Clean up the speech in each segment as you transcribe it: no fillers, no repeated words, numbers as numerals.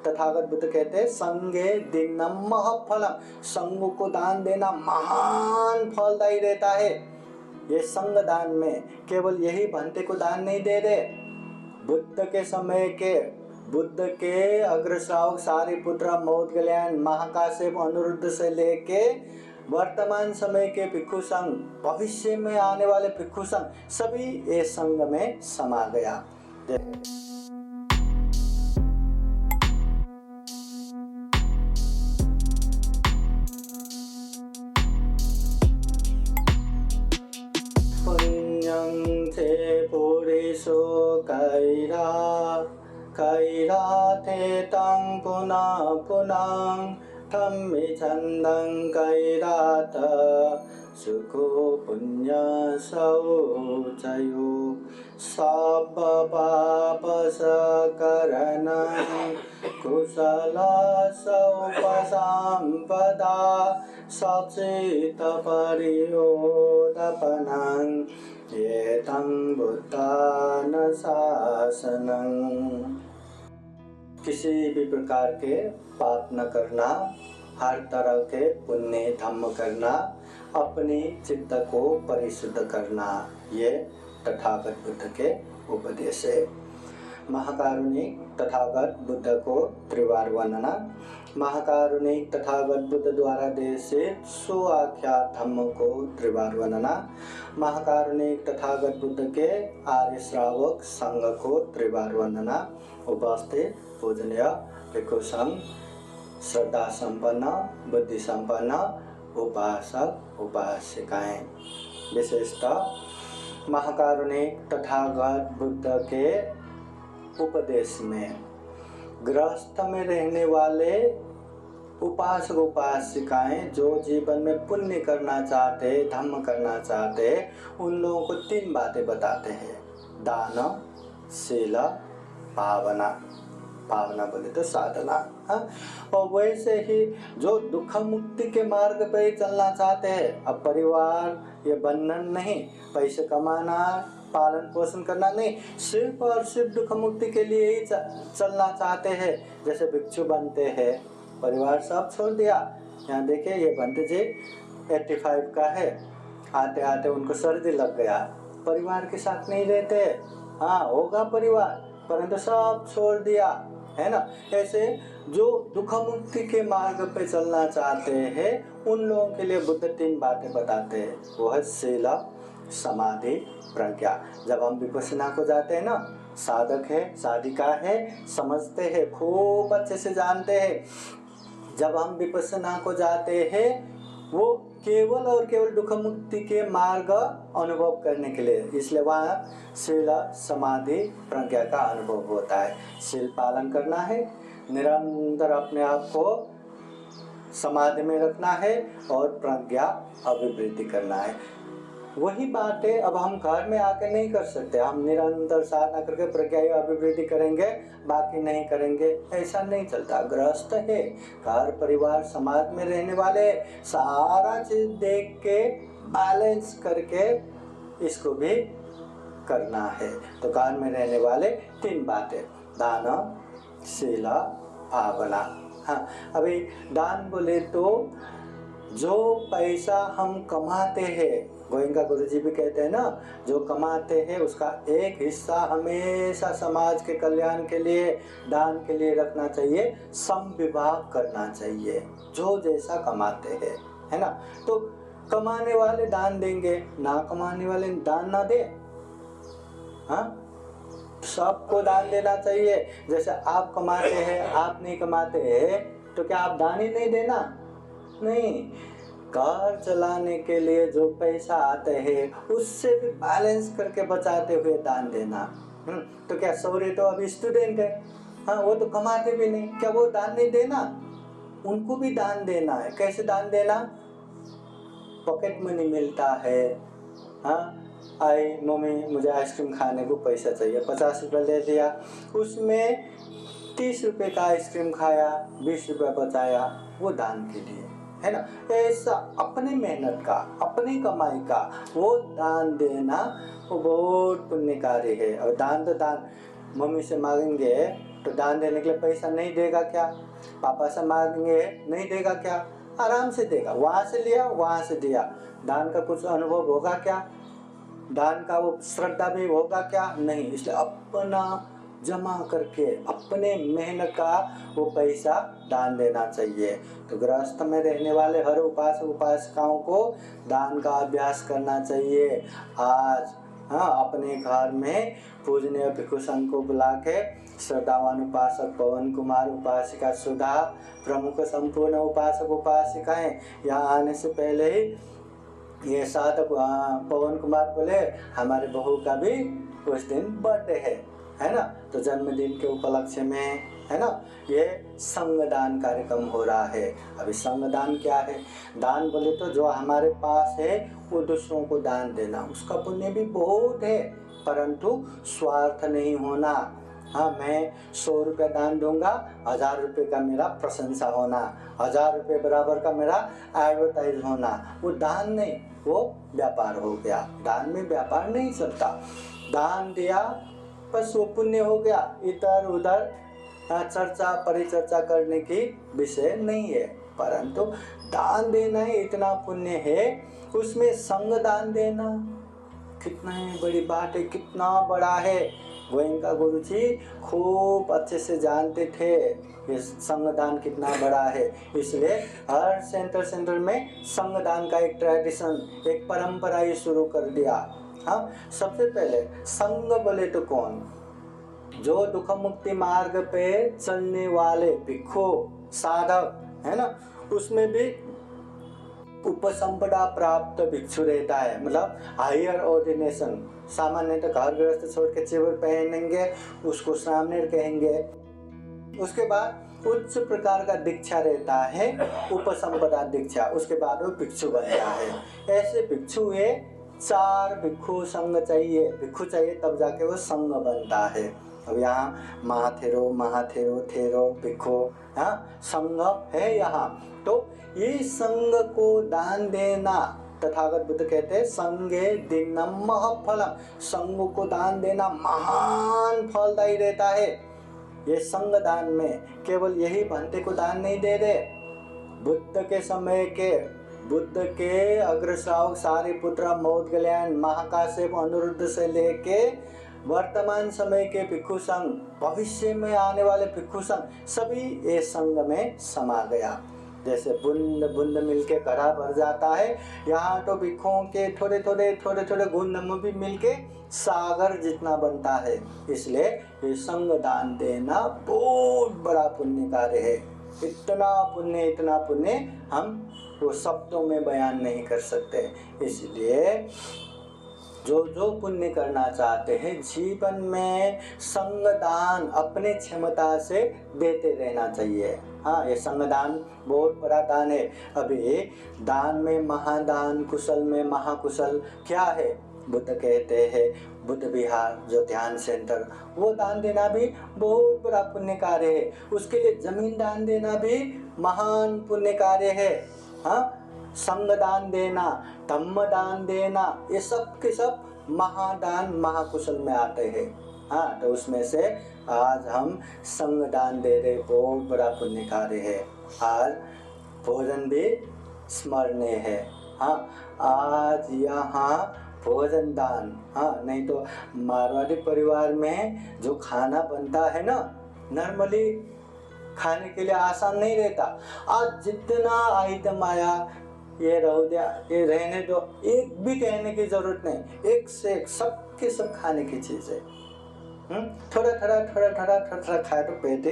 तथागत बुद्ध कहते हैं संगे दिनम महफलम, संग को दान देना महान फलदायी रहता है। ये संग दान में केवल यही भंते को दान नहीं दे रहे, बुद्ध के समय के बुद्ध के अग्रश्रावक सारिपुत्र, मोदगल्यान, महाकाश्यप, अनिरुद्ध से लेके वर्तमान समय के भिक्षु संघ, भविष्य में आने वाले भिक्षु संघ, सभी ये संघ में समा गया। पुण्यं ते पुरुषो कैराथे तं पुनः पुनः धम्मि छन्दं कैरात सुखो पुण्य शौचयो सब पाप सकरणं कुशल सौपसंपदा सचित परियोदपनं एतं बुद्धान शासनं। किसी भी प्रकार के पाप न करना, हर तरह के पुण्य धर्म करना, अपनी चित्त को परिशुद्ध करना, ये तथागत बुद्ध के उपदेश है। महाकारुणिक तथागत बुद्ध को त्रिवार वंदना। महाकारुणिक तथागत बुद्ध द्वारा देशित सुआख्यात धम्म को त्रिवार वंदना। महाकारुणिक तथागत बुद्ध के आर्य श्रावक संघ को त्रिवार वंदना। उपस्थित पूजनीय भिक्षु संघ, श्रद्धा संपन्न, बुद्धि संपन्न उपासक उपासिकाएं, विशेषतः महाकारुणिक तथागत बुद्ध के उपदेश में गृहस्थ में रहने वाले उपासक उपासिकाएं जो जीवन में पुण्य करना चाहते, धर्म करना चाहते, उन लोगों को 3 बातें बताते हैं: दान, शील, भावना। भावना बोले तो साधना। और वैसे ही जो दुख मुक्ति के मार्ग पे चलना चाहते हैं, अब परिवार ये बंधन नहीं, पैसे कमाना, पालन पोषण करना नहीं, सिर्फ और सिर्फ दुख मुक्ति के लिए ही चलना चाहते हैं, जैसे भिक्षु बनते हैं, परिवार सब छोड़ दिया। यहाँ देखिए ये बंते जी 85 का है, आते आते उनको सर्दी लग गया, परिवार के साथ नहीं रहते। हाँ होगा परिवार, परंतु सब छोड़ दिया, है ना। ऐसे जो दुख मुक्ति के मार्ग पे चलना चाहते हैं, उन लोगों के लिए बुद्ध 3 बातें बताते हैं। वो है शील, समाधि, प्रज्ञा। जब हम विपश्यना को जाते हैं ना, साधक है, साधिका है, समझते हैं, खूब अच्छे से जानते हैं। जब हम विपश्यना को जाते हैं, वो केवल और केवल दुख मुक्ति के मार्ग अनुभव करने के लिए, इसलिए वहाँ शील, समाधि, प्रज्ञा का अनुभव होता है। शील पालन करना है, निरंतर अपने आप को समाधि में रखना है, और प्रज्ञा अभिवृद्धि करना है। वही बातें अब हम घर में आके नहीं कर सकते। हम निरंतर साधना करके प्रज्ञा अभिवृद्धि करेंगे, बाकी नहीं करेंगे, ऐसा नहीं चलता। गृहस्थ है, घर परिवार समाज में रहने वाले, सारा चीज देख के बैलेंस करके इसको भी करना है। तो घर में रहने वाले 3 बातें: दान, शील, भावना। हाँ, अभी दान बोले तो जो पैसा हम कमाते हैं, गोयंका गुरुजी भी कहते हैं ना, जो कमाते हैं उसका एक हिस्सा हमेशा समाज के कल्याण के लिए, दान के लिए रखना चाहिए, समविभाग करना चाहिए, जो जैसा कमाते हैं, है ना। तो कमाने वाले दान देंगे, ना कमाने वाले दान ना दे। हाँ, सबको दान देना चाहिए। जैसे आप कमाते हैं, आप नहीं कमाते हैं, तो क्या आप दान ही नहीं देना? नहीं, घर चलाने के लिए जो पैसा आते हैं उससे भी बैलेंस करके बचाते हुए दान देना। तो क्या सौरे तो अभी स्टूडेंट है, हाँ, वो तो कमाते भी नहीं, क्या वो दान नहीं देना? उनको भी दान देना है। कैसे दान देना? पॉकेट मनी मिलता है, हाँ, आई मम्मी मुझे आइसक्रीम खाने को पैसा चाहिए, 50 रुपये ले दिया, उसमें 30 रुपये का आइसक्रीम खाया, 20 रुपये बचाया, वो दान के लिए, है ना। ऐसा अपनी मेहनत का, अपनी कमाई का वो दान देना, वो बहुत पुण्यकारी है। और दान तो दान, मम्मी से मांगेंगे तो दान देने के लिए पैसा नहीं देगा क्या? पापा से मांगेंगे नहीं देगा क्या? आराम से देगा। वहाँ से लिया, वहाँ से दिया। दान का कुछ अनुभव होगा क्या? दान का वो श्रद्धा भी होगा क्या? नहीं। इसलिए अपना जमा करके अपने मेहनत का वो पैसा दान देना चाहिए। तो गृहस्थ में रहने वाले हर उपासक उपासिकाओं को दान का अभ्यास करना चाहिए। आज अपने घर में पूजनीय भिक्षु संघ को बुला के श्रद्धावान उपासक पवन कुमार, उपासिका सुधा, प्रमुख संपूर्ण उपासक उपासिकाएं यहाँ आने से पहले ही ये साधक पवन कुमार बोले हमारे बहू का भी उस दिन बर्थडे है ना, तो जन्मदिन के उपलक्ष्य में है ना ये संगदान कार्यक्रम हो रहा है। अभी संगदान क्या है? दान बोले तो जो हमारे पास है वो दूसरों को दान देना, उसका पुण्य भी बहुत है, परंतु स्वार्थ नहीं होना। हाँ, मैं 100 रुपये दान दूंगा, 1000 रुपये का मेरा प्रशंसा होना, 1000 रुपये बराबर का मेरा एडवर्टाइज होना, वो दान नहीं, वो व्यापार हो गया। दान में व्यापार नहीं चलता। दान दिया बस वो पुण्य हो गया, इधर उधर चर्चा परिचर्चा करने की विषय नहीं है। परंतु दान देना ही इतना पुण्य है, उसमें संग दान देना कितना ही बड़ी बात है, कितना बड़ा है। गोयंका गुरु जी खूब अच्छे से जानते थे ये संगदान कितना बड़ा है। इसलिए हर सेंटर में संगदान का एक ट्रेडिशन, एक परंपरा ही शुरू कर दिया। हाँ, सबसे पहले संग बोले तो कौन? जो दुख मुक्ति मार्ग पे चलने वाले भिक्षु साधक है ना, उसमें भी उपसंपदा प्राप्त भिक्षु रहता है, मतलब हायर ऑर्डिनेशन। सामान्य तो घर गृहस्थ छोड़ के चिवर पहनेंगे, उसको सामने कहेंगे। उसके बाद उच्च प्रकार का दीक्षा रहता है, उपसंपदा दीक्षा, उसके बाद वो भिक्षु बनता है। ऐसे भिक्षु है 4 भिक्षु संघ चाहिए, भिक्षु चाहिए तब जाके वो संघ बनता है। अब यहाँ महाथेरो थेरो भिक्षु संघ है यहाँ। तो ये संघ को दान देना, तथागत बुद्ध कहते हैं संगे दिनम महफलम, संघ को दान देना महान फलदायी रहता है। ये संघ दान में केवल यही भंते को दान नहीं दे रहे, बुद्ध के समय के बुद्ध के अग्रश्रावक सारिपुत्र, मोदगल्यायन, महाकाश्यप, अनिरुद्ध से लेके वर्तमान समय के भिक्षु संघ, भविष्य में आने वाले भिक्षु संघ, सभी ये संघ में समा गया। जैसे बूंद बूंद मिलके घड़ा भर जाता है, यहाँ तो भिक्षुओं के थोड़े थोड़े गुण भी मिलके सागर जितना बनता है। इसलिए ये संघ दान देना बहुत बड़ा पुण्य कार्य है। इतना पुण्य हम वो शब्दों में बयान नहीं कर सकते। इसलिए जो पुण्य करना चाहते हैं जीवन में संगदान अपने क्षमता से देते रहना चाहिए। हाँ, ये संगदान बहुत बड़ा दान है। अभी दान में महादान, कुशल में महाकुशल क्या है? बुद्ध कहते हैं बुद्ध विहार जो ध्यान सेंटर, वो दान देना भी बहुत बड़ा पुण्य कार्य है। उसके लिए जमीन दान देना भी महान पुण्य कार्य है। हाँ, संग दान देना, धम्म दान देना, ये सब के सब महादान महाकुशल में आते हैं। हाँ, तो उसमें से आज हम संग दान दे रहे, बहुत बड़ा पुण्य कार्य है। आज भोजन भी स्मरणीय है। हाँ, आज यहाँ भोजन दान, हाँ, नहीं तो मारवाड़ी परिवार में जो खाना बनता है ना, नॉर्मली खाने के लिए आसान नहीं रहता। आज जितना आइटम आया, ये रहो दिया, ये रहने दो, एक भी कहने की जरूरत नहीं, एक से एक सबके सब खाने की चीज है। थोड़ा खाए तो पेट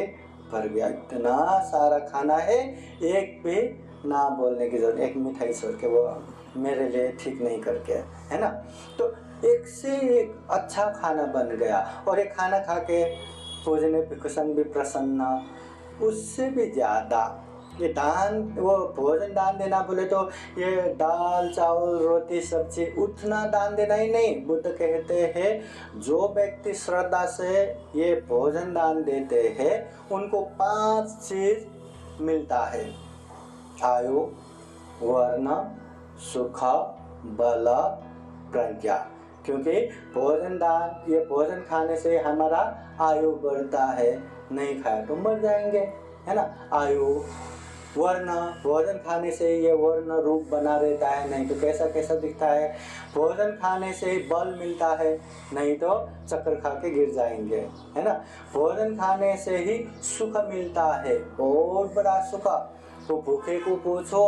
भर गया। इतना सारा खाना है, एक भी ना बोलने की जरूरत, एक मिठाई छोड़ के वो मेरे लिए ठीक नहीं करके, है ना। तो एक से एक अच्छा खाना बन गया, और ये खाना खा के पूजने भिक्षु भी प्रसन्न। उससे भी ज्यादा ये दान, वो भोजन दान देना बोले तो ये दाल चावल रोटी सब्जी उतना दान देना ही नहीं। बुद्ध कहते हैं जो व्यक्ति श्रद्धा से ये भोजन दान देते हैं उनको 5 चीज मिलता है: आयु, वर्ण, सुख, बल, प्रज्ञा। क्योंकि भोजन दान, ये भोजन खाने से हमारा आयु बढ़ता है, नहीं खाया तो मर जाएंगे, है ना। आयु, वर्ण, भोजन खाने से ही ये वर्ण रूप बना रहता है, नहीं तो कैसा कैसा दिखता है। भोजन खाने से ही बल मिलता है, नहीं तो चक्कर खा के गिर जाएंगे, है ना। भोजन खाने से ही सुख मिलता है, बहुत बड़ा सुख। तो भूखे को पूछो,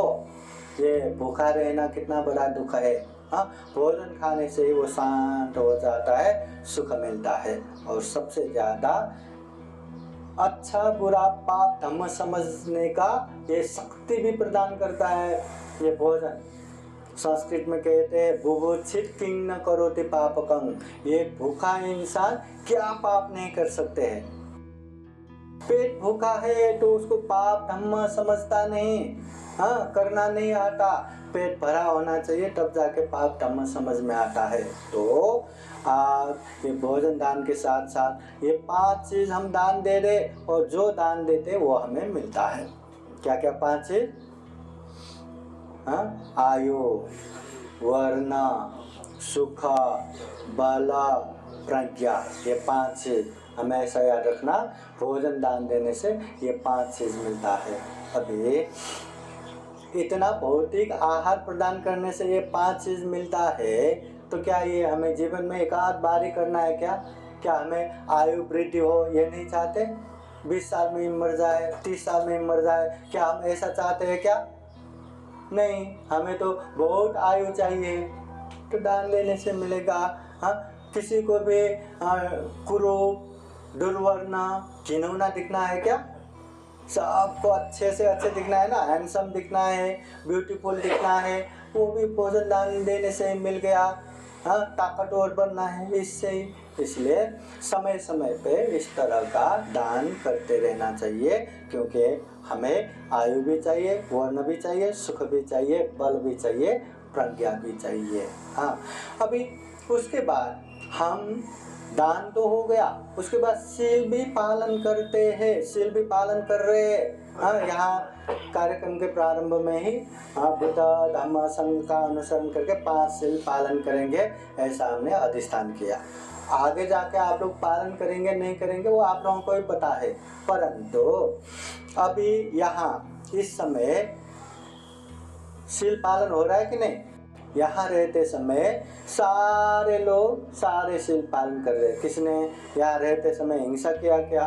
ये भूखा रहना कितना बड़ा दुख है। हाँ, भोजन खाने से ही वो शांत हो जाता है, सुख मिलता है। और सबसे ज्यादा अच्छा बुरा पाप धर्म समझने का ये शक्ति भी प्रदान करता है ये भोजन। संस्कृत में कहते हैं बुभुक्षित किंग न करोति पापकं, ये भूखा इंसान क्या पाप नहीं कर सकते हैं। पेट भूखा है तो उसको पाप धर्म समझता नहीं, हाँ, करना नहीं आता। पेट भरा होना चाहिए तब जाके पाप धर्म समझ में आता है। तो ये भोजन दान के साथ साथ ये 5 चीज हम दान दे दे, और जो दान देते वो हमें मिलता है। क्या क्या 5 चीज? हाँ, आयु, वर्ण, सुख, बल, प्रज्ञा, ये 5 चीज हमेशा याद रखना। भोजन दान देने से ये 5 चीज मिलता है। अभी इतना भौतिक आहार प्रदान करने से ये 5 चीज मिलता है, तो क्या ये हमें जीवन में एक आध बार ही करना है क्या? क्या हमें आयु वृद्धि हो ये नहीं चाहते? 20 साल में ही मर जाए, 30 साल में ही मर जाए, क्या हम ऐसा चाहते हैं क्या? नहीं, हमें तो बहुत आयु चाहिए। तो दान लेने से मिलेगा। हाँ, किसी को भी कुरूप, दुर्वर्ण, घिनौना दिखना है क्या? सबको अच्छे से अच्छे दिखना है ना, हैंडसम दिखना है, ब्यूटीफुल दिखना है, वो भी भोजन दान देने से ही मिल गया। हाँ, ताकतवर बनना है इससे ही। इसलिए समय समय पे इस तरह का दान करते रहना चाहिए, क्योंकि हमें आयु भी चाहिए, वर्ण भी चाहिए, सुख भी चाहिए, बल भी चाहिए, प्रज्ञा भी चाहिए। हाँ, अभी उसके बाद हम दान तो हो गया, उसके बाद शील भी पालन करते हैं, शील भी पालन कर रहे हैं। हाँ, यहाँ कार्यक्रम के प्रारंभ में ही बुद्ध धम्म संघ का अनुसरण करके 5 शील पालन करेंगे, ऐसा हमने अधिष्ठान किया। आगे जाके आप लोग पालन करेंगे नहीं करेंगे वो आप लोगों को ही पता है, परंतु अभी यहाँ इस समय शील पालन हो रहा है कि नहीं? यहाँ रहते समय सारे लोग सारे शील पालन कर रहे हैं। किसने यहाँ रहते समय हिंसा किया क्या,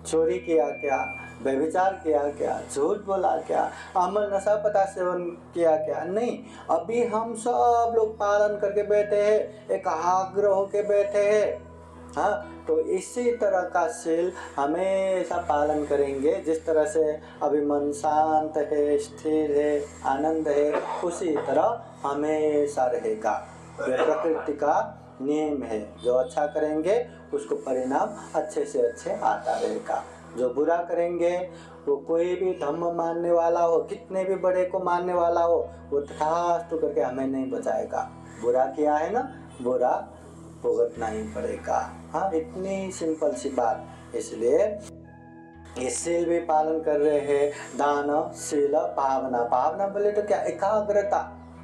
चोरी किया क्या, व्यभिचार किया क्या, झूठ बोला क्या, अमल नशा पता सेवन किया क्या? नहीं, अभी हम सब लोग पालन करके बैठे हैं, एकाग्र होके बैठे हैं। हाँ, तो इसी तरह का शील हमेशा पालन करेंगे। जिस तरह से अभी मन शांत है, स्थिर है, आनंद है, उसी तरह हमेशा रहेगा। यह प्रकृति का नियम है। जो अच्छा करेंगे उसको परिणाम अच्छे से अच्छे आता रहेगा। जो बुरा करेंगे, वो कोई भी धम्म मानने वाला हो, कितने भी बड़े को मानने वाला हो, वो तथास्तु करके हमें नहीं बचाएगा। बुरा किया है ना, बुरा भुगतना ही पड़ेगा। हाँ, इतनी सिंपल सी बात। इसलिए ये शील भी पालन कर रहे हैं। दान, शील, भावना। भावना बोले तो क्या? एकाग्रता।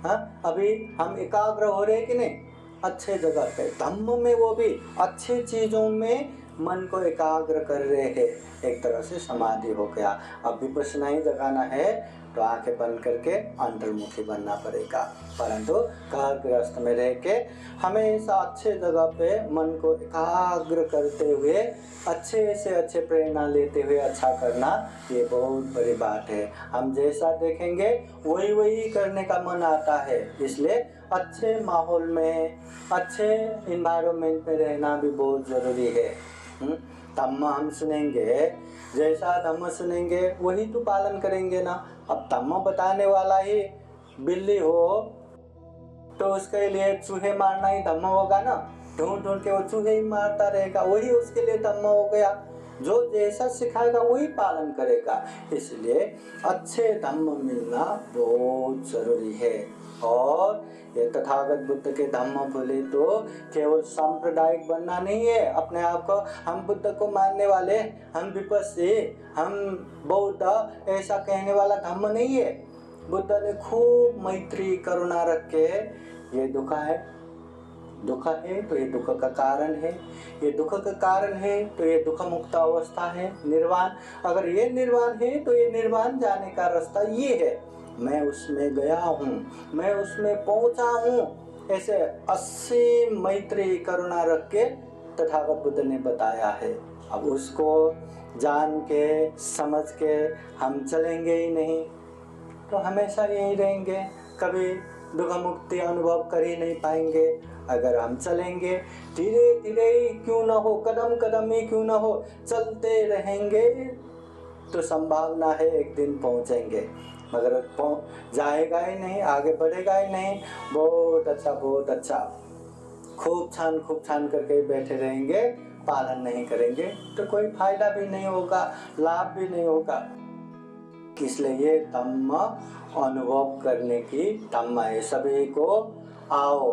हाँ, अभी हम एकाग्र हो रहे कि नहीं? अच्छे जगह पे धम्म में, वो भी अच्छे चीजों में मन को एकाग्र कर रहे हैं। एक तरह से समाधि हो गया। अब विपश्यना ही जगाना है तो आंखें बंद करके अंतर्मुखी बनना पड़ेगा। परंतु घर गृहस्थ में रह के हमेशा अच्छे जगह पे मन को एकाग्र करते हुए अच्छे से अच्छे प्रेरणा लेते हुए अच्छा करना, ये बहुत बड़ी बात है। हम जैसा देखेंगे वही वही करने का मन आता है। इसलिए अच्छे माहौल में, अच्छे इन्वायरमेंट में रहना भी बहुत ज़रूरी है। धम्म हम सुनेंगे, जैसा धम्म सुनेंगे वही तो पालन करेंगे ना। अब धम्म बताने वाला ही बिल्ली हो तो उसके लिए चूहे मारना ही धम्म होगा ना। ढूंढ ढूंढ के वो चूहे ही मारता रहेगा, वही उसके लिए धम्म हो गया। जो जैसा सिखाएगा वही पालन करेगा। इसलिए अच्छे धम्म मिलना बहुत जरूरी है। और ये तथागत बुद्ध के धम्म बोले तो केवल सांप्रदायिक बनना नहीं है। अपने आप को हम बुद्ध को मानने वाले, हम विपस्सी, हम बौद्ध, ऐसा कहने वाला धम्म नहीं है। बुद्ध ने खूब मैत्री करुणा रख के ये दुखा है, दुख है तो ये दुख का कारण है, ये दुख का कारण है तो ये दुख मुक्त अवस्था है, निर्वाण। अगर ये निर्वाण है तो ये निर्वाण जाने का रास्ता ये है, मैं उसमें गया हूँ, मैं उसमें पहुँचा हूँ। ऐसे असीम मैत्री करुणा रख के तथागत बुद्ध ने बताया है। अब उसको जान के समझ के हम चलेंगे ही नहीं तो हमेशा यही रहेंगे, कभी दुख मुक्ति अनुभव कर ही नहीं पाएंगे। अगर हम चलेंगे, धीरे धीरे ही क्यों ना हो, कदम कदम ही क्यों ना हो, चलते रहेंगे तो संभावना है एक दिन पहुंचेंगे। मगर जाएगा ही नहीं, आगे बढ़ेगा ही नहीं, बहुत अच्छा खूब छान करके बैठे रहेंगे, पालन नहीं करेंगे तो कोई फायदा भी नहीं होगा, लाभ भी नहीं होगा। इसलिए ये धम्म अनुभव करने की धम्म है। सभी को आओ,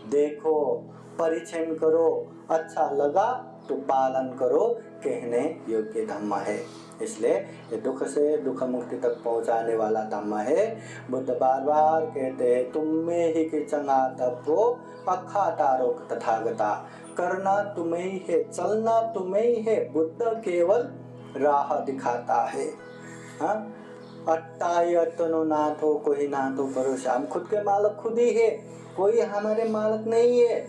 देखो, परिचय करो, अच्छा लगा तो पालन करो, कहने योग्य धम्म है। इसलिए ये दुख से दुख मुक्ति तक पहुंचाने वाला धम्म है। बुद्ध बार बार कहते हैं, तुम में ही कि चंगा तपो अखा तारो तथागता, करना तुम्हें ही है, चलना तुम्हें ही है, बुद्ध केवल राह दिखाता है। हाँ, अट्टाई अट्टनो नाथ हो, कोई नाथ हो परोस, हम खुद के मालिक खुद ही है, कोई हमारे मालिक नहीं है।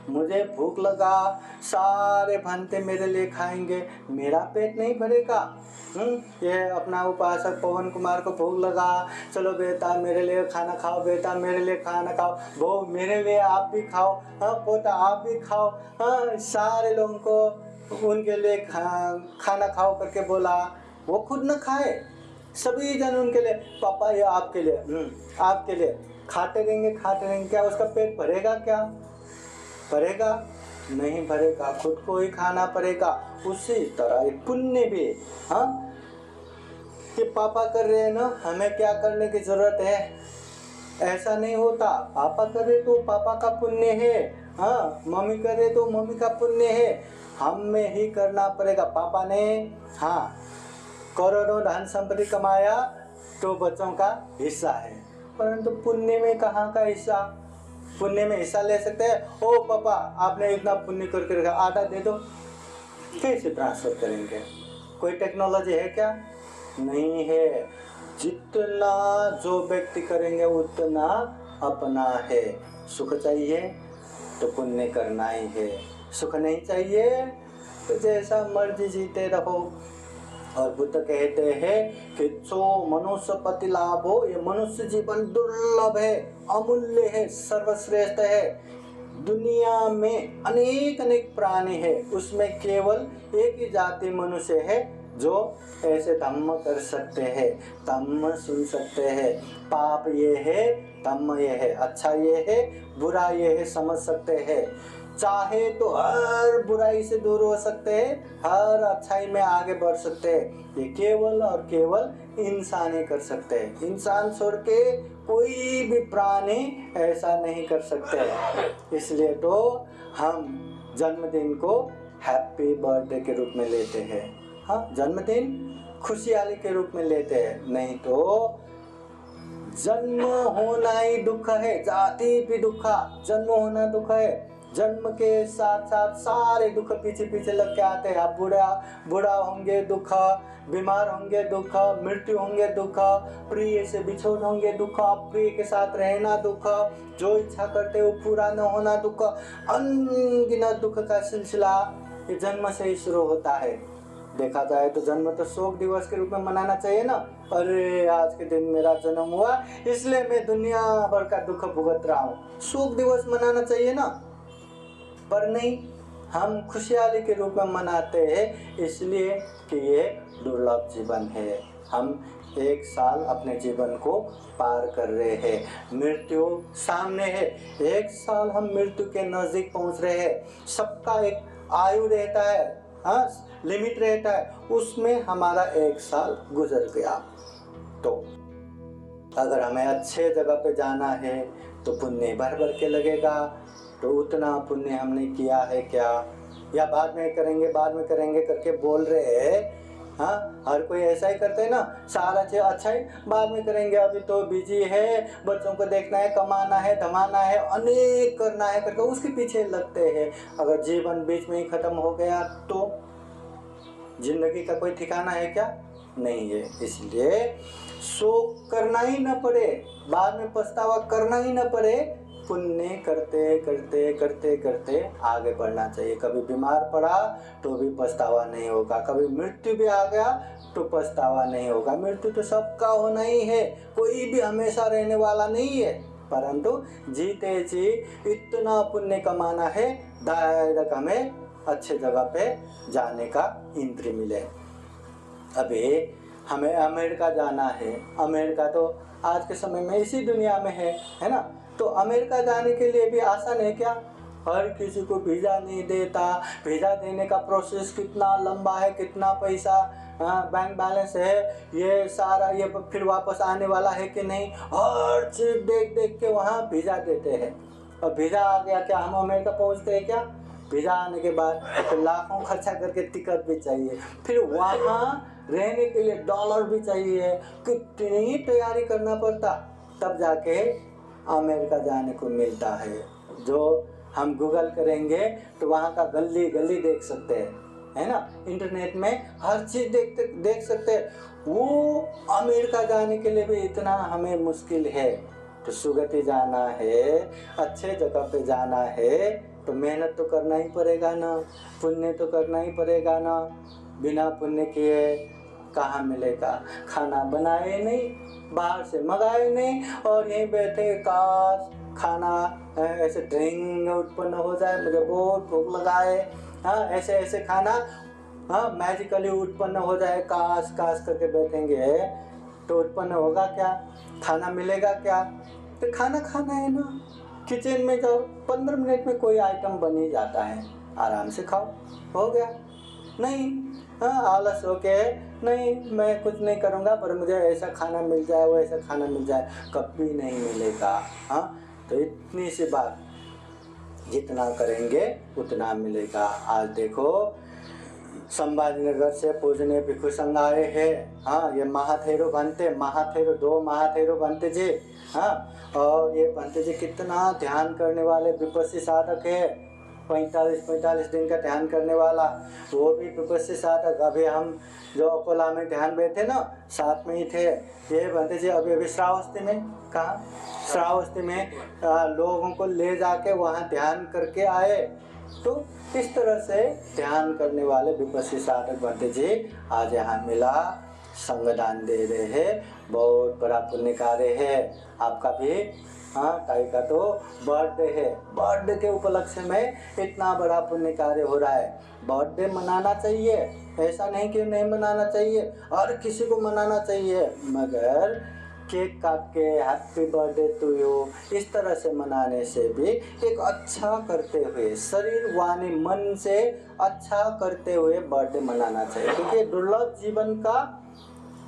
मुझे भूख लगा, सारे भंते मेरे लिए खाएंगे, मेरा पेट नहीं भरेगा। ये अपना उपासक पवन कुमार को भूख लगा, चलो बेटा मेरे लिए खाना खाओ, बेटा मेरे लिए खाना खाओ, वो मेरे लिए आप भी खाओ, हाँ पोता आप भी खाओ, हाँ सारे लोगों को उनके लिए खाना खाओ करके बोला, वो खुद न खाए, सभी जन उनके लिए, पापा ये आपके लिए, आपके लिए खाते रहेंगे, क्या उसका पेट भरेगा? क्या भरेगा? नहीं भरेगा, खुद को ही खाना पड़ेगा। उसी तरह एक पुण्य भी, हाँ कि पापा कर रहे हैं ना, हमें क्या करने की जरूरत है, ऐसा नहीं होता। पापा कर रहे तो पापा का पुण्य है, हाँ मम्मी कर रहे तो मम्मी का पुण्य है, हमें ही करना पड़ेगा। पापा ने हाँ करोड़ों धन संपत्ति कमाया तो बच्चों का हिस्सा है, परंतु पुण्य में कहाँ का हिस्सा? पुण्य में हिस्सा ले सकते हैं? ओ पापा आपने इतना पुण्य करके रखा, आधा दे दो, कैसे ट्रांसफर करेंगे? कोई टेक्नोलॉजी है क्या? नहीं है। जितना जो व्यक्ति करेंगे उतना अपना है। सुख चाहिए तो पुण्य करना ही है, सुख नहीं चाहिए तो जैसा मर्जी जीते रहो। और बुद्ध कहते हैं कि जो मनुष्य पति लाभ हो, ये मनुष्य जीवन दुर्लभ है, अमूल्य है, सर्वश्रेष्ठ है। दुनिया में अनेक प्राणी है, उसमें केवल एक ही जाति मनुष्य है जो ऐसे धम्म कर सकते हैं, धम्म सुन सकते हैं। पाप ये है, धम्म ये है, अच्छा ये है, बुरा ये है, समझ सकते हैं। चाहे तो हर बुराई से दूर हो सकते हैं, हर अच्छाई में आगे बढ़ सकते हैं। ये केवल और केवल इंसान ही कर सकते हैं। इंसान छोड़ के कोई भी प्राणी ऐसा नहीं कर सकते। इसलिए तो हम जन्मदिन को हैप्पी बर्थडे के रूप में लेते हैं। हाँ, जन्मदिन खुशहाली के रूप में लेते हैं, नहीं तो जन्म होना ही दुख है, जाति भी दुख, जन्म होना दुख है। जन्म के साथ साथ सारे दुख पीछे पीछे लग के आते हैं। आप बूढ़ा होंगे दुख, बीमार होंगे दुख, मृत्यु होंगे दुख, प्रिय से बिछोड़ होंगे दुख, प्रिय के साथ रहना दुख, जो इच्छा करते हो पूरा न होना दुख, अनगिनत दुख का सिलसिला ये जन्म से ही शुरू होता है। देखा जाए तो जन्म तो शोक दिवस के रूप में मनाना चाहिए ना। अरे आज के दिन मेरा जन्म हुआ इसलिए मैं दुनिया भर का दुख भुगत रहा हूँ, शोक दिवस मनाना चाहिए ना। पर नहीं, हम खुशहाली के रूप में मनाते हैं इसलिए कि ये दुर्लभ जीवन है। हम एक साल अपने जीवन को पार कर रहे हैं, मृत्यु सामने है, एक साल हम मृत्यु के नजदीक पहुंच रहे हैं। सबका एक आयु रहता है, हाँ लिमिट रहता है, उसमें हमारा एक साल गुजर गया। तो अगर हमें अच्छे जगह पे जाना है तो पुण्य भर भर के लगेगा, तो उतना पुण्य हमने किया है क्या, या बाद में करेंगे करके बोल रहे हैं। हाँ, हर कोई ऐसा ही करते हैं ना, सारा चीज अच्छा ही बाद में करेंगे, अभी तो बिजी है, बच्चों को देखना है, कमाना है, धमाना है, अनेक करना है करके उसके पीछे लगते हैं। अगर जीवन बीच में ही खत्म हो गया तो जिंदगी का कोई ठिकाना है क्या? नहीं है। इसलिए शोक करना ही न पड़े, बाद में पछतावा करना ही न पड़े, पुण्य करते करते करते करते आगे बढ़ना चाहिए। कभी बीमार पड़ा तो भी पछतावा नहीं होगा, कभी मृत्यु भी आ गया तो पछतावा नहीं होगा। मृत्यु तो सबका होना ही है, कोई भी हमेशा रहने वाला नहीं है, परंतु जीते जी इतना पुण्य कमाना है डायरेक्ट हमें अच्छे जगह पे जाने का एंट्री मिले। अभी हमें अमेरिका जाना है, अमेरिका तो आज के समय में इसी दुनिया में है ना, तो अमेरिका जाने के लिए भी आसान है क्या? हर किसी को वीज़ा नहीं देता, वीज़ा देने का प्रोसेस कितना लंबा है, कितना पैसा बैंक बैलेंस है, ये सारा, ये फिर वापस आने वाला है कि नहीं, हर चीज़ देख देख के वहाँ वीज़ा देते हैं। और वीज़ा आ गया क्या हम अमेरिका पहुँचते हैं क्या? वीज़ा आने के बाद तो लाखों खर्चा करके टिकट भी चाहिए, फिर वहाँ रहने के लिए डॉलर भी चाहिए, कितनी तैयारी करना पड़ता, तब जाके अमेरिका जाने को मिलता है। जो हम गूगल करेंगे तो वहाँ का गली गली देख सकते हैं, है ना, इंटरनेट में हर चीज़ देख सकते हैं। वो अमेरिका जाने के लिए भी इतना हमें मुश्किल है। तो सुगति जाना है, अच्छे जगह पे जाना है तो मेहनत तो करना ही पड़ेगा ना, पुण्य तो करना ही पड़ेगा ना। बिना पुण्य किए कहाँ मिलेगा? खाना बनाए नहीं, बाहर से मंगाए नहीं, और यहीं बैठे काश खाना ऐसे ड्रिंग उत्पन्न हो जाए, मुझे बहुत भूख लगा है, हाँ, ऐसे ऐसे खाना हाँ मैजिकली उत्पन्न हो जाए, काश काश करके बैठेंगे तो उत्पन्न होगा क्या? खाना मिलेगा क्या? तो खाना खाना है ना, किचन में जाओ, 15 मिनट में कोई आइटम बन ही जाता है, आराम से खाओ, हो गया। नहीं, हाँ, आलस हो के नहीं मैं कुछ नहीं करूँगा पर मुझे ऐसा खाना मिल जाए, वो ऐसा खाना मिल जाए, कभी नहीं मिलेगा। हाँ, तो इतनी सी बात, जितना करेंगे उतना मिलेगा। आज देखो संभाजीनगर से पूजने भिक्षु संघ आए हैं, हाँ, ये महाथेरो बनते, महाथेरो 2 महाथेरो बनते जी, हाँ, और ये बनते जी कितना ध्यान करने वाले विपस्सी साधक है, 45 दिन का ध्यान करने वाला, वो भी विपस्सी साधक। अभी हम जो अकोला में ध्यान बैठे ना, साथ में ही थे, ये बनते जी अभी श्रावस्ती में, कहाँ श्रावस्ती में लोगों को ले जाके वहाँ ध्यान करके आए। तो इस तरह से ध्यान करने वाले विपस्सी साधक बनते जी आज यहाँ मिला, संगदान दे रहे हैं, बहुत बड़ा पुण्य कार्य है आपका भी। हाँ, ताई का तो बर्थडे है, बर्थडे के उपलक्ष्य में इतना बड़ा पुण्य कार्य हो रहा है। बर्थडे मनाना चाहिए, ऐसा नहीं कि नहीं मनाना चाहिए, हर किसी को मनाना चाहिए, मगर केक काट के हैप्पी बर्थडे टू यू इस तरह से मनाने से भी एक अच्छा करते हुए, शरीर वाणी मन से अच्छा करते हुए बर्थडे मनाना चाहिए, क्योंकि दुर्लभ जीवन का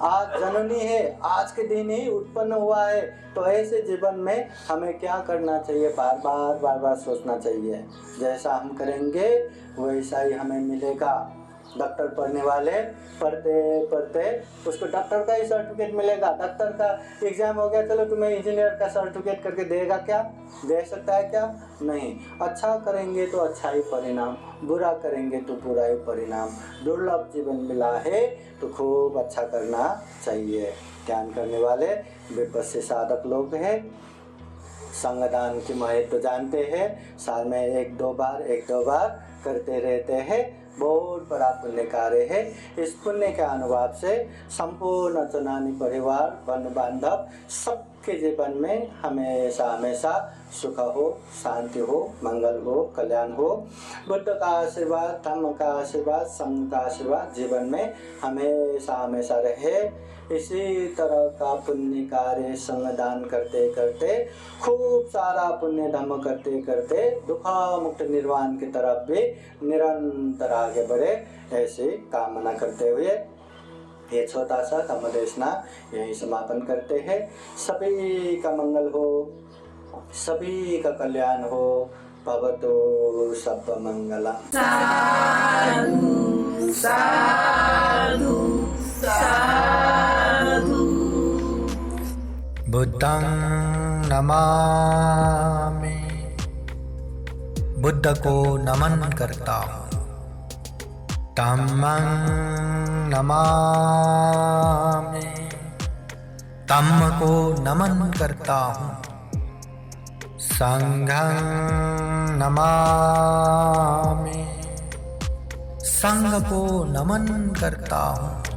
आज जननी है, आज के दिन ही उत्पन्न हुआ है। तो ऐसे जीवन में हमें क्या करना चाहिए? बार बार सोचना चाहिए, जैसा हम करेंगे वैसा ही हमें मिलेगा। डॉक्टर पढ़ने वाले पढ़ते पढ़ते उसको डॉक्टर का ही सर्टिफिकेट मिलेगा, डॉक्टर का एग्जाम हो गया, चलो तुम्हें इंजीनियर का सर्टिफिकेट करके देगा क्या? दे सकता है क्या? नहीं। अच्छा करेंगे तो अच्छा ही परिणाम, बुरा करेंगे तो बुरा ही परिणाम। दुर्लभ जीवन मिला है तो खूब अच्छा करना चाहिए। ध्यान करने वाले विपस्सी साधक लोग हैं, संगदान की महत्व जानते हैं, साल में 1-2 बार करते रहते हैं, बहुत बड़ा पुण्य कार्य है। इस पुण्य के अनुभाव से संपूर्ण चनानी परिवार, बंधु बांधव सबके जीवन में हमेशा सुख हो, शांति हो, मंगल हो, कल्याण हो। बुद्ध का आशीर्वाद, धम्म का आशीर्वाद, संघ का आशीर्वाद जीवन में हमेशा रहे। इसी तरह का पुण्य कार्य संगदान करते करते, खूब सारा पुण्य धर्म करते करते दुख मुक्त निर्वाण की तरफ भी निरंतर आगे बढ़े, ऐसे कामना करते हुए ये छोटा सा धम्मदेशना यही समापन करते हैं। सभी का मंगल हो, सभी का कल्याण हो, भवतु सब मंगलम। साधु साधु। बुद्धं नमामि, बुद्ध को नमन करता हूँ। धम्मं नमामि, धम्म को नमन करता हूँ। संघं नमामि, संघ को नमन करता हूँ।